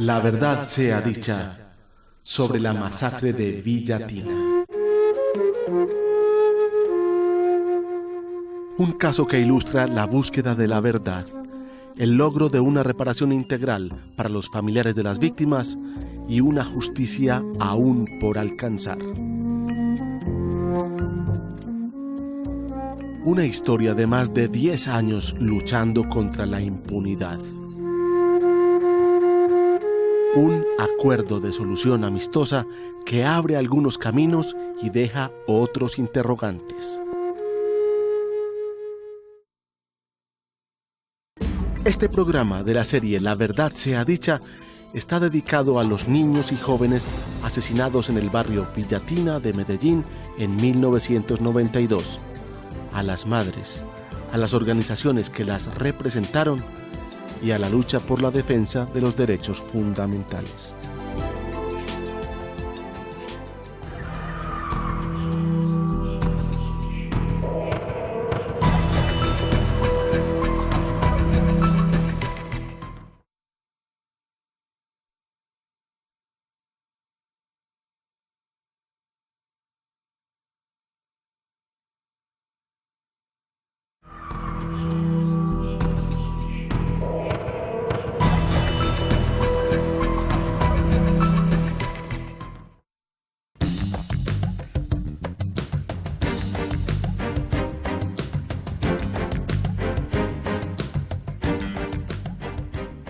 La verdad sea dicha sobre la masacre de Villatina. Un caso que ilustra la búsqueda de la verdad, el logro de una reparación integral para los familiares de las víctimas y una justicia aún por alcanzar. Una historia de más de 10 años luchando contra la impunidad. Un acuerdo de solución amistosa que abre algunos caminos y deja otros interrogantes. Este programa de la serie La Verdad Sea Dicha está dedicado a los niños y jóvenes asesinados en el barrio Villatina de Medellín en 1992, a las madres, a las organizaciones que las representaron y a la lucha por la defensa de los derechos fundamentales.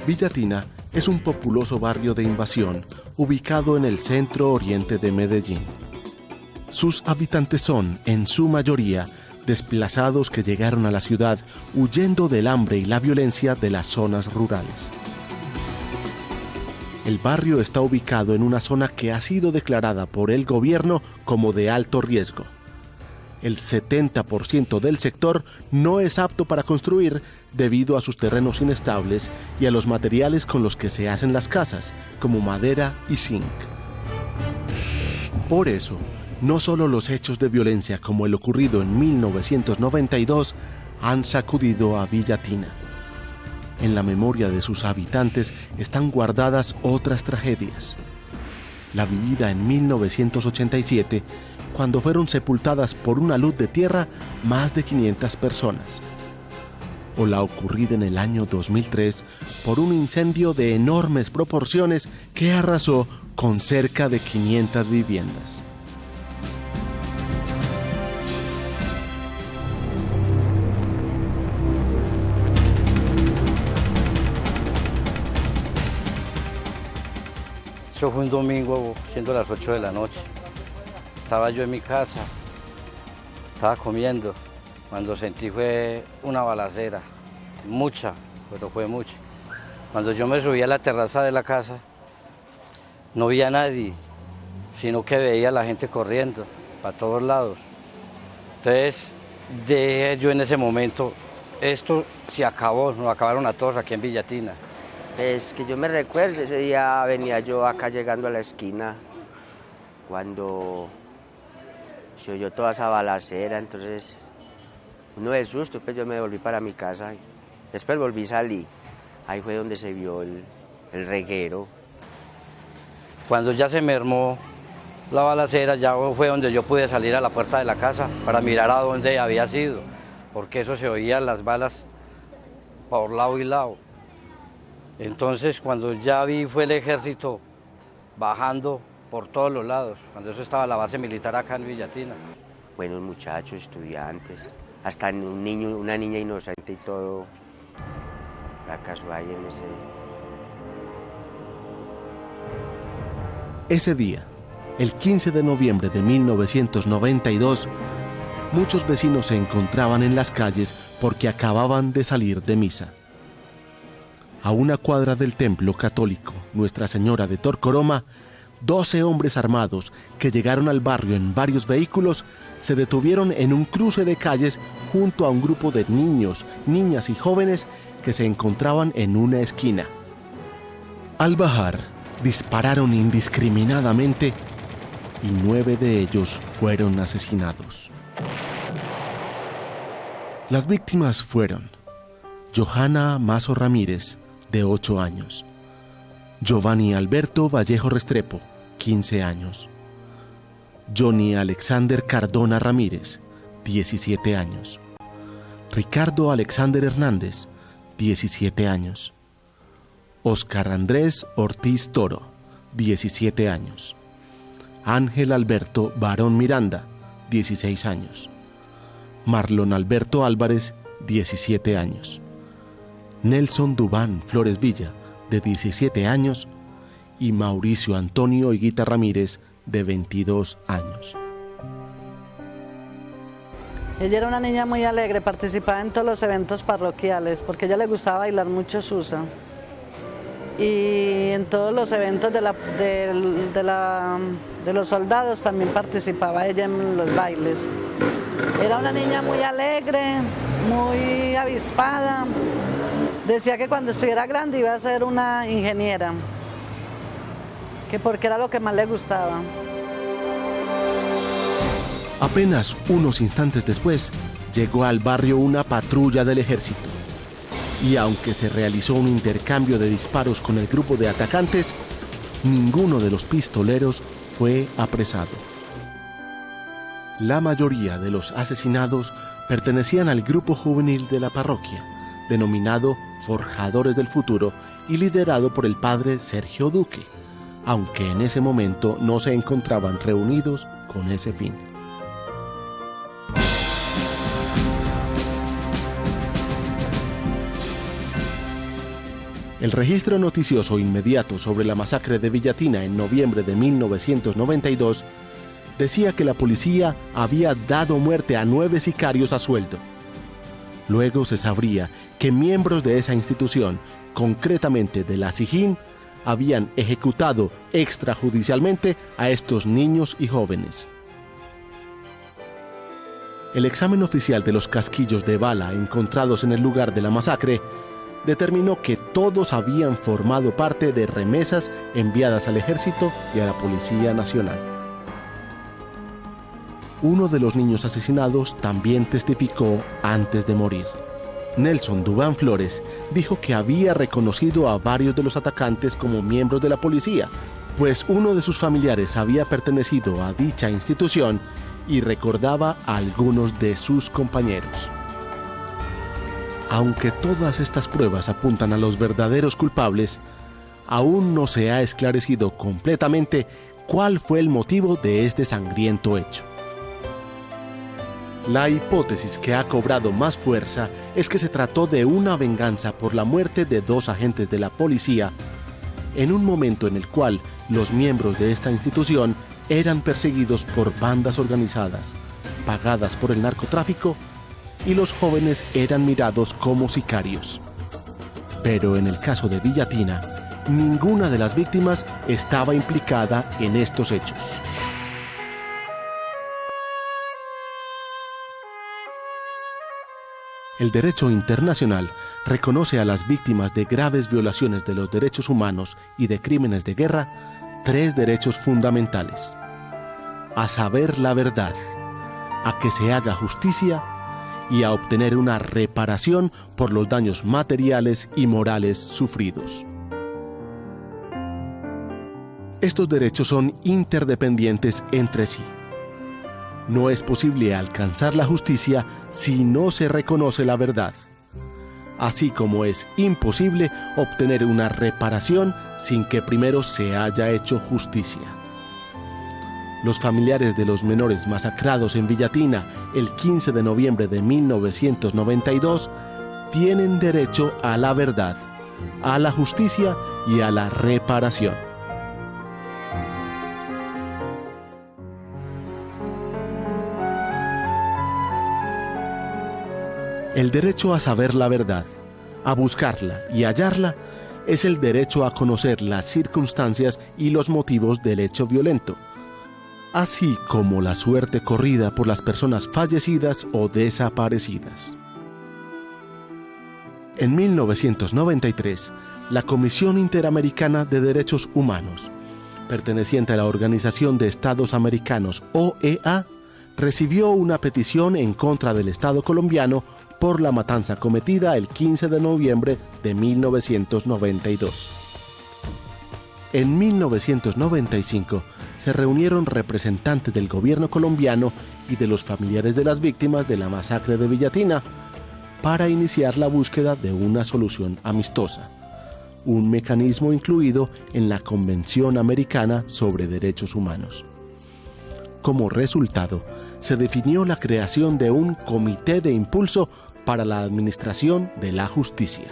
Villatina es un populoso barrio de invasión ubicado en el centro oriente de Medellín. Sus habitantes son, en su mayoría, desplazados que llegaron a la ciudad huyendo del hambre y la violencia de las zonas rurales. El barrio está ubicado en una zona que ha sido declarada por el gobierno como de alto riesgo. El 70% del sector no es apto para construir debido a sus terrenos inestables y a los materiales con los que se hacen las casas, como madera y zinc. Por eso, no solo los hechos de violencia como el ocurrido en 1992 han sacudido a Villatina. En la memoria de sus habitantes están guardadas otras tragedias. La vivida en 1987, cuando fueron sepultadas por una luz de tierra más de 500 personas. O la ocurrida en el año 2003 por un incendio de enormes proporciones que arrasó con cerca de 500 viviendas. Eso fue un domingo, siendo las 8 de la noche. Estaba yo en mi casa, estaba comiendo, cuando sentí fue una balacera, mucha, pero fue mucha. Cuando yo me subí a la terraza de la casa, no vi a nadie, sino que veía a la gente corriendo para todos lados. Entonces, dije yo en ese momento, esto se acabó, nos acabaron a todos aquí en Villatina. Es que yo me recuerdo, ese día venía yo acá llegando a la esquina, cuando se oyó toda esa balacera, entonces uno de susto, pues yo me volví para mi casa, después volví y salí, ahí fue donde se vio el reguero. Cuando ya se mermó la balacera, ya fue donde yo pude salir a la puerta de la casa para mirar a dónde había sido, porque eso se oían las balas por lado y lado. Entonces cuando ya vi fue el ejército bajando por todos los lados, cuando eso estaba la base militar acá en Villatina. Buenos muchachos, estudiantes, hasta un niño, una niña inocente y todo, fracasó ahí en ese... Ese día, el 15 de noviembre de 1992, muchos vecinos se encontraban en las calles porque acababan de salir de misa. A una cuadra del templo católico Nuestra Señora de Torcoroma, 12 hombres armados que llegaron al barrio en varios vehículos se detuvieron en un cruce de calles junto a un grupo de niños, niñas y jóvenes que se encontraban en una esquina. Al bajar, dispararon indiscriminadamente y 9 de ellos fueron asesinados. Las víctimas fueron Johanna Mazo Ramírez, de 8 años, Giovanni Alberto Vallejo Restrepo, 15 años. Johnny Alexander Cardona Ramírez, 17 años. Ricardo Alexander Hernández, 17 años. Oscar Andrés Ortiz Toro, 17 años. Ángel Alberto Barón Miranda, 16 años. Marlon Alberto Álvarez, 17 años. Nelson Dubán Flores Villa, de 17 años, y Mauricio Antonio Higuita Ramírez, de 22 años. Ella era una niña muy alegre, participaba en todos los eventos parroquiales, porque a ella le gustaba bailar mucho Susa. Y en todos los eventos de los soldados también participaba ella en los bailes. Era una niña muy alegre, muy avispada. Decía que cuando estuviera grande iba a ser una ingeniera, que porque era lo que más le gustaba. Apenas unos instantes después, llegó al barrio una patrulla del ejército. Y aunque se realizó un intercambio de disparos con el grupo de atacantes, ninguno de los pistoleros fue apresado. La mayoría de los asesinados pertenecían al grupo juvenil de la parroquia, denominado Forjadores del Futuro y liderado por el padre Sergio Duque, aunque en ese momento no se encontraban reunidos con ese fin. El registro noticioso inmediato sobre la masacre de Villatina en noviembre de 1992 decía que la policía había dado muerte a 9 sicarios a sueldo. Luego se sabría que miembros de esa institución, concretamente de la SIJIN, habían ejecutado extrajudicialmente a estos niños y jóvenes. El examen oficial de los casquillos de bala encontrados en el lugar de la masacre determinó que todos habían formado parte de remesas enviadas al ejército y a la Policía Nacional. Uno de los niños asesinados también testificó antes de morir. Nelson Dubán Flores dijo que había reconocido a varios de los atacantes como miembros de la policía, pues uno de sus familiares había pertenecido a dicha institución y recordaba a algunos de sus compañeros. Aunque todas estas pruebas apuntan a los verdaderos culpables, aún no se ha esclarecido completamente cuál fue el motivo de este sangriento hecho. La hipótesis que ha cobrado más fuerza es que se trató de una venganza por la muerte de 2 agentes de la policía, en un momento en el cual los miembros de esta institución eran perseguidos por bandas organizadas, pagadas por el narcotráfico, y los jóvenes eran mirados como sicarios. Pero en el caso de Villatina, ninguna de las víctimas estaba implicada en estos hechos. El derecho internacional reconoce a las víctimas de graves violaciones de los derechos humanos y de crímenes de guerra 3 derechos fundamentales: a saber la verdad, a que se haga justicia y a obtener una reparación por los daños materiales y morales sufridos. Estos derechos son interdependientes entre sí. No es posible alcanzar la justicia si no se reconoce la verdad, así como es imposible obtener una reparación sin que primero se haya hecho justicia. Los familiares de los menores masacrados en Villatina el 15 de noviembre de 1992 tienen derecho a la verdad, a la justicia y a la reparación. El derecho a saber la verdad, a buscarla y hallarla, es el derecho a conocer las circunstancias y los motivos del hecho violento, así como la suerte corrida por las personas fallecidas o desaparecidas. En 1993, la Comisión Interamericana de Derechos Humanos, perteneciente a la Organización de Estados Americanos, OEA, recibió una petición en contra del Estado colombiano por la matanza cometida el 15 de noviembre de 1992. En 1995 se reunieron representantes del gobierno colombiano y de los familiares de las víctimas de la masacre de Villatina para iniciar la búsqueda de una solución amistosa, un mecanismo incluido en la Convención Americana sobre Derechos Humanos. Como resultado, se definió la creación de un comité de impulso para la administración de la justicia.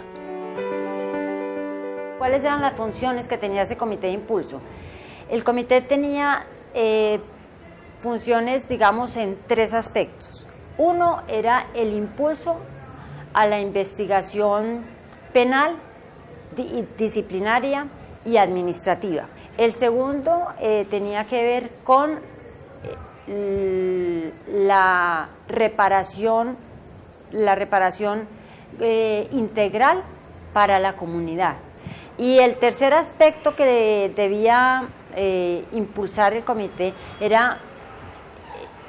¿Cuáles eran las funciones que tenía ese comité de impulso? El comité tenía funciones, digamos, en tres aspectos. Uno era el impulso a la investigación penal, disciplinaria y administrativa. El segundo tenía que ver con la reparación integral para la comunidad. Y el tercer aspecto que debía impulsar el comité era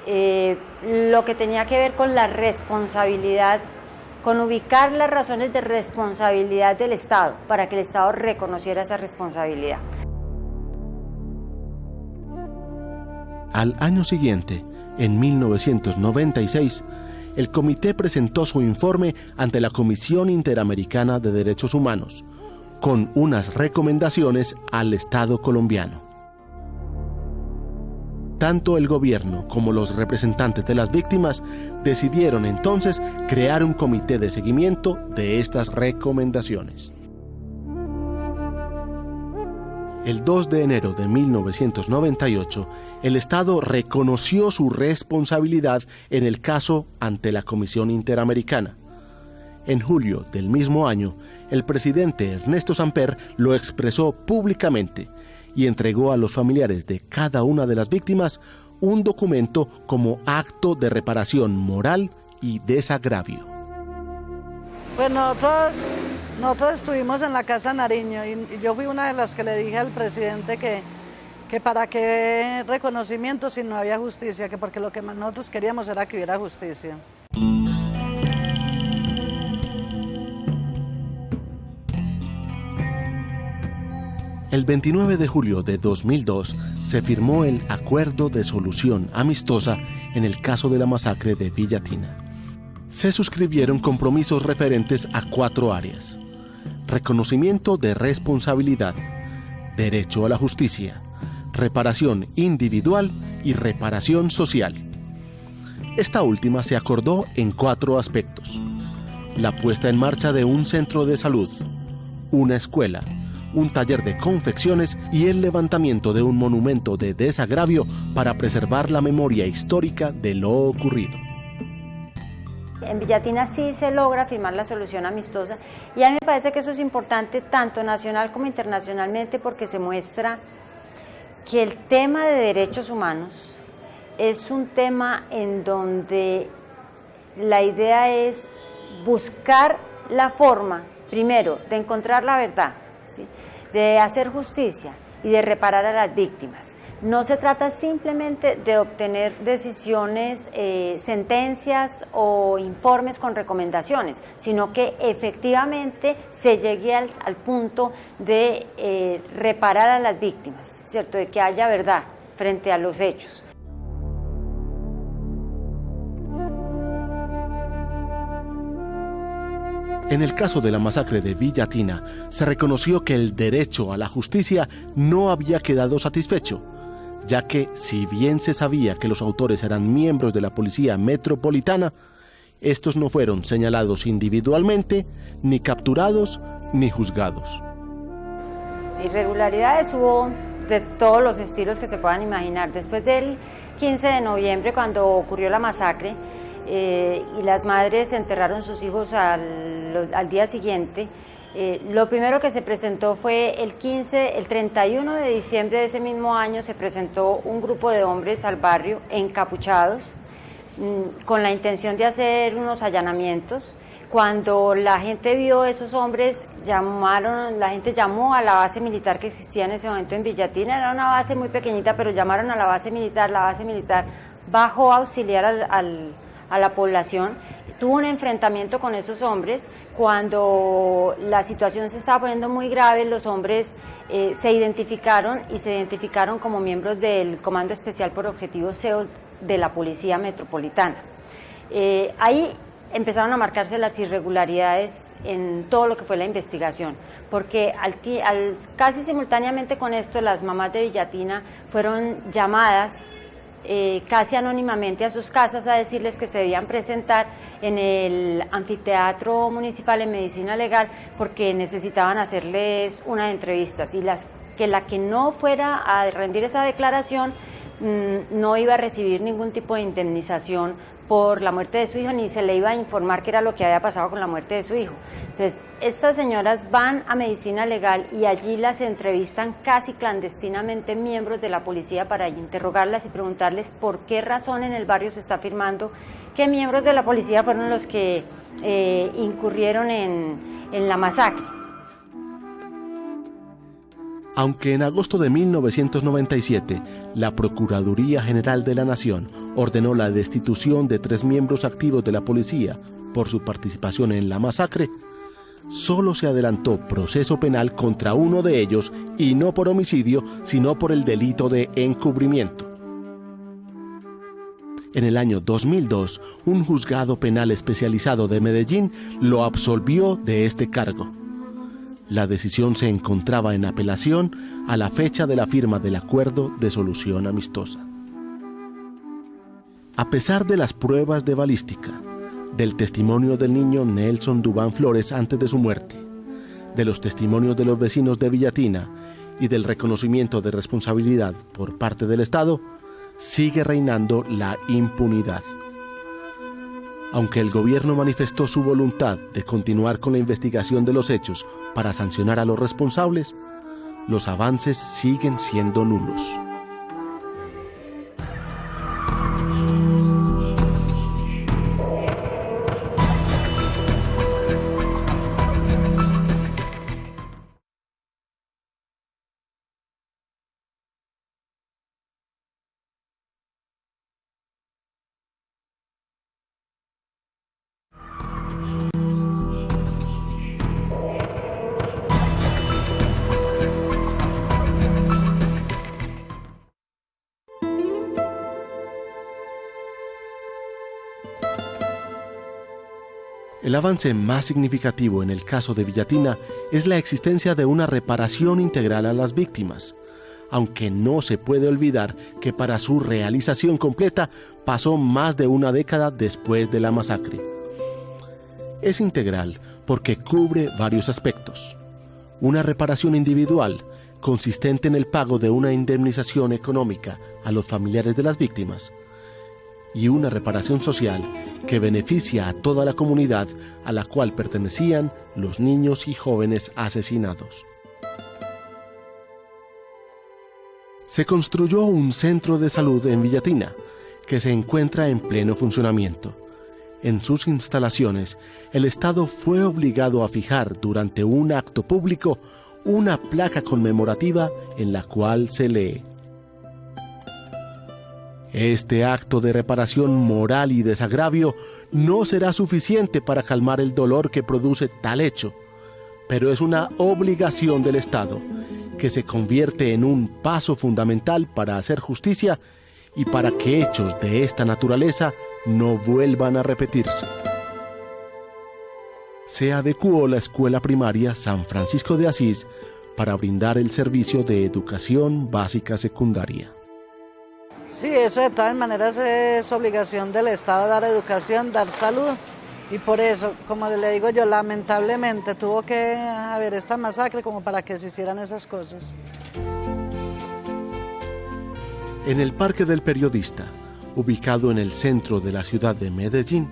lo que tenía que ver con la responsabilidad, con ubicar las razones de responsabilidad del Estado, para que el Estado reconociera esa responsabilidad. Al año siguiente, en 1996, el comité presentó su informe ante la Comisión Interamericana de Derechos Humanos, con unas recomendaciones al Estado colombiano. Tanto el gobierno como los representantes de las víctimas decidieron entonces crear un comité de seguimiento de estas recomendaciones. El 2 de enero de 1998, el Estado reconoció su responsabilidad en el caso ante la Comisión Interamericana. En julio del mismo año, el presidente Ernesto Samper lo expresó públicamente y entregó a los familiares de cada una de las víctimas un documento como acto de reparación moral y desagravio. Pues nosotros estuvimos en la Casa Nariño y yo fui una de las que le dije al presidente que para qué reconocimiento si no había justicia, que porque lo que nosotros queríamos era que hubiera justicia. El 29 de julio de 2002 se firmó el Acuerdo de Solución Amistosa en el caso de la masacre de Villatina. Se suscribieron compromisos referentes a 4 áreas: reconocimiento de responsabilidad, derecho a la justicia, reparación individual y reparación social. Esta última se acordó en 4 aspectos: la puesta en marcha de un centro de salud, una escuela, un taller de confecciones y el levantamiento de un monumento de desagravio para preservar la memoria histórica de lo ocurrido. En Villatina sí se logra firmar la solución amistosa y a mí me parece que eso es importante tanto nacional como internacionalmente, porque se muestra que el tema de derechos humanos es un tema en donde la idea es buscar la forma, primero, de encontrar la verdad, ¿sí?, de hacer justicia y de reparar a las víctimas. No se trata simplemente de obtener decisiones, sentencias o informes con recomendaciones, sino que efectivamente se llegue al punto de reparar a las víctimas, ¿cierto?, de que haya verdad frente a los hechos. En el caso de la masacre de Villatina, se reconoció que el derecho a la justicia no había quedado satisfecho, ya que, si bien se sabía que los autores eran miembros de la Policía Metropolitana, estos no fueron señalados individualmente, ni capturados, ni juzgados. Irregularidades hubo de todos los estilos que se puedan imaginar. Después del 15 de noviembre, cuando ocurrió la masacre, y las madres enterraron sus hijos al día siguiente, lo primero que se presentó fue el 31 de diciembre de ese mismo año se presentó un grupo de hombres al barrio encapuchados con la intención de hacer unos allanamientos. Cuando la gente vio esos hombres, la gente llamó a la base militar que existía en ese momento en Villatina. Era una base muy pequeñita, pero llamaron a la base militar bajó a auxiliar a la población, tuvo un enfrentamiento con esos hombres. Cuando la situación se estaba poniendo muy grave, los hombres se identificaron como miembros del Comando Especial por Objetivos SEO de la Policía Metropolitana. Ahí empezaron a marcarse las irregularidades en todo lo que fue la investigación, porque casi simultáneamente con esto las mamás de Villatina fueron llamadas casi anónimamente a sus casas a decirles que se debían presentar en el anfiteatro municipal en medicina legal porque necesitaban hacerles unas entrevistas, y la que no fuera a rendir esa declaración no iba a recibir ningún tipo de indemnización por la muerte de su hijo, ni se le iba a informar qué era lo que había pasado con la muerte de su hijo. Entonces, estas señoras van a medicina legal y allí las entrevistan casi clandestinamente miembros de la policía para interrogarlas y preguntarles por qué razón en el barrio se está afirmando que miembros de la policía fueron los que incurrieron en la masacre. Aunque en agosto de 1997 la Procuraduría General de la Nación ordenó la destitución de 3 miembros activos de la policía por su participación en la masacre, solo se adelantó proceso penal contra uno de ellos, y no por homicidio, sino por el delito de encubrimiento. En el año 2002, un juzgado penal especializado de Medellín lo absolvió de este cargo. La decisión se encontraba en apelación a la fecha de la firma del acuerdo de solución amistosa. A pesar de las pruebas de balística, del testimonio del niño Nelson Dubán Flores antes de su muerte, de los testimonios de los vecinos de Villatina y del reconocimiento de responsabilidad por parte del Estado, sigue reinando la impunidad. Aunque el gobierno manifestó su voluntad de continuar con la investigación de los hechos para sancionar a los responsables, los avances siguen siendo nulos. El avance más significativo en el caso de Villatina es la existencia de una reparación integral a las víctimas, aunque no se puede olvidar que para su realización completa pasó más de una década después de la masacre. Es integral porque cubre varios aspectos: una reparación individual, consistente en el pago de una indemnización económica a los familiares de las víctimas, y una reparación social que beneficia a toda la comunidad a la cual pertenecían los niños y jóvenes asesinados. Se construyó un centro de salud en Villatina, que se encuentra en pleno funcionamiento. En sus instalaciones, el Estado fue obligado a fijar durante un acto público una placa conmemorativa en la cual se lee: este acto de reparación moral y desagravio no será suficiente para calmar el dolor que produce tal hecho, pero es una obligación del Estado, que se convierte en un paso fundamental para hacer justicia y para que hechos de esta naturaleza no vuelvan a repetirse. Se adecuó la escuela primaria San Francisco de Asís para brindar el servicio de educación básica secundaria. Sí, eso de todas maneras es obligación del Estado dar educación, dar salud, y por eso, como le digo yo, lamentablemente tuvo que haber esta masacre como para que se hicieran esas cosas. En el Parque del Periodista, ubicado en el centro de la ciudad de Medellín,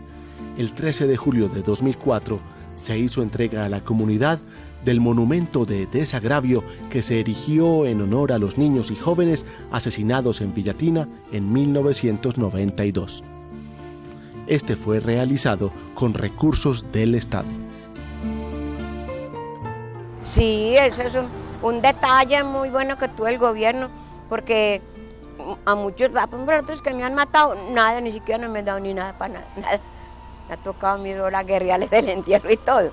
el 13 de julio de 2004 se hizo entrega a la comunidad del monumento de desagravio que se erigió en honor a los niños y jóvenes asesinados en Villatina en 1992. Este fue realizado con recursos del Estado. Sí, eso es un detalle muy bueno que tuvo el gobierno, porque a muchos, pero otros que me han matado, nada, ni siquiera no me han dado ni nada para nada. Me ha tocado a mis horas guerreales del entierro y todo.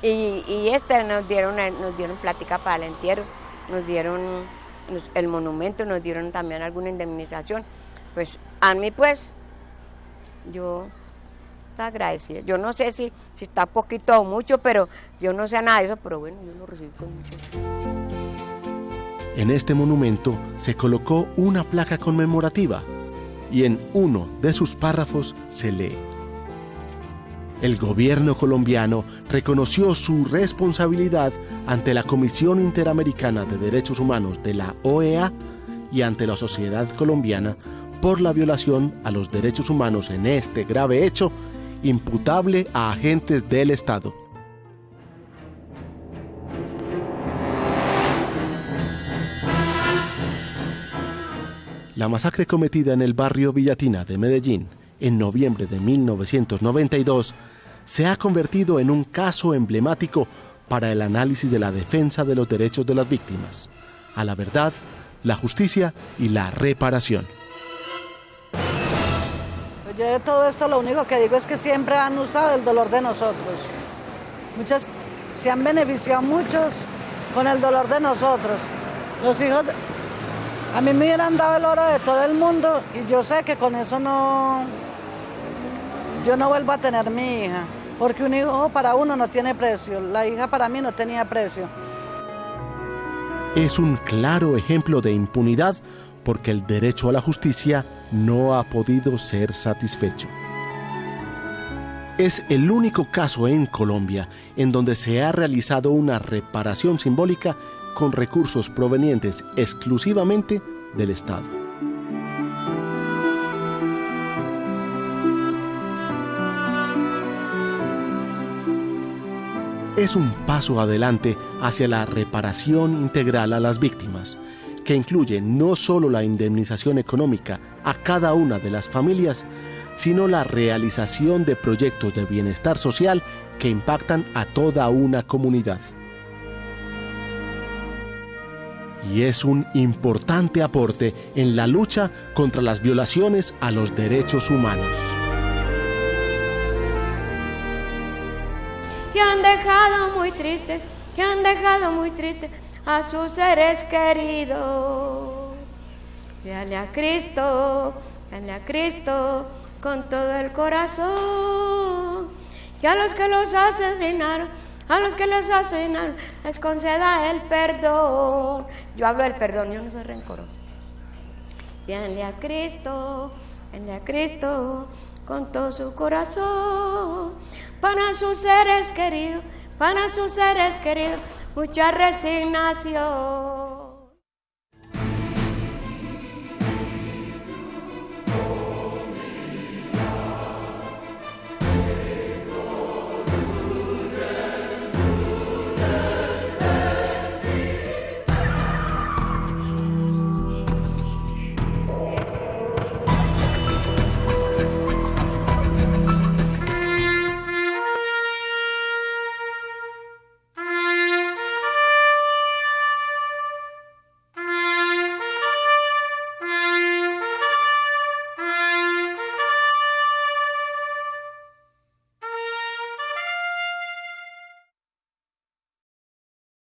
Y nos dieron plática para el entierro, nos dieron el monumento, nos dieron también alguna indemnización. Pues a mí pues, yo estoy agradecida. Yo no sé si está poquito o mucho, pero yo no sé nada de eso, pero bueno, yo lo recibí con mucho. En este monumento se colocó una placa conmemorativa y en uno de sus párrafos se lee: el gobierno colombiano reconoció su responsabilidad ante la Comisión Interamericana de Derechos Humanos de la OEA y ante la sociedad colombiana por la violación a los derechos humanos en este grave hecho imputable a agentes del Estado. La masacre cometida en el barrio Villatina de Medellín en noviembre de 1992 se ha convertido en un caso emblemático para el análisis de la defensa de los derechos de las víctimas, a la verdad, la justicia y la reparación. Pues yo de todo esto lo único que digo es que siempre han usado el dolor de nosotros. Se han beneficiado muchos con el dolor de nosotros. Los hijos, a mí me hubieran dado el oro de todo el mundo y yo sé que con eso yo no vuelvo a tener mi hija, porque un hijo para uno no tiene precio, la hija para mí no tenía precio. Es un claro ejemplo de impunidad porque el derecho a la justicia no ha podido ser satisfecho. Es el único caso en Colombia en donde se ha realizado una reparación simbólica con recursos provenientes exclusivamente del Estado. Es un paso adelante hacia la reparación integral a las víctimas, que incluye no solo la indemnización económica a cada una de las familias, sino la realización de proyectos de bienestar social que impactan a toda una comunidad. Y es un importante aporte en la lucha contra las violaciones a los derechos humanos. Que han dejado muy triste a sus seres queridos. Dale a Cristo con todo el corazón. Y a los que los asesinaron, les conceda el perdón. Yo hablo del perdón, yo no soy rencoroso. Dale a Cristo con todo su corazón. Para sus seres queridos, mucha resignación.